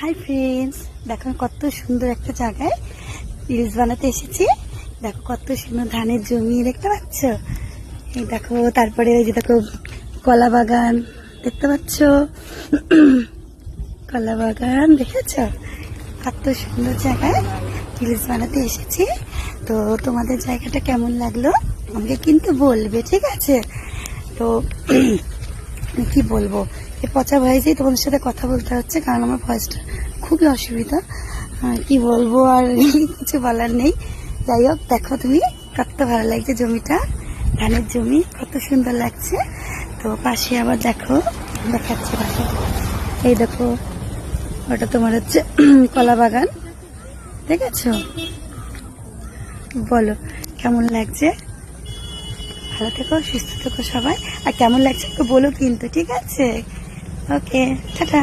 Hi friends, দেখো কত সুন্দর একটা জায়গায় রিলস বানাতে এসেছি। দেখো কত সুন্দর ধানের জমি দেখতে পাচ্ছ। এই দেখো, তারপরে ওই যে দেখো কলা বাগান দেখতে পাচ্ছ। কলা বাগান দেখেছ? কত সুন্দর জায়গায় রিলস বানাতে এসেছি। তো তোমাদের জায়গাটা কেমন লাগলো আমাকে কিন্তু বলবে, ঠিক আছে? তো কি বলবো, এই পচা ভয়েসেই তোমাদের সাথে কথা বলতে হচ্ছে, কারণ আমার ভয়েসটা খুবই অসুবিধা। কি বলবো, আর কিছু বলার নেই। যাই হোক, দেখো তুমি কত ভালো লাগছে জমিটা, ধানের জমি কত সুন্দর লাগছে। তো পাশে আবার দেখো, দেখাচ্ছি পাশে, এই দেখো ওটা তোমার হচ্ছে কলা বাগান, দেখেছো? বলো কেমন লাগছে? ভালো থেকো, সুস্থ থেকো সবাই, আর কেমন লাগছে একটু বলো কিন্তু, ঠিক আছে? ওকে, টাটা।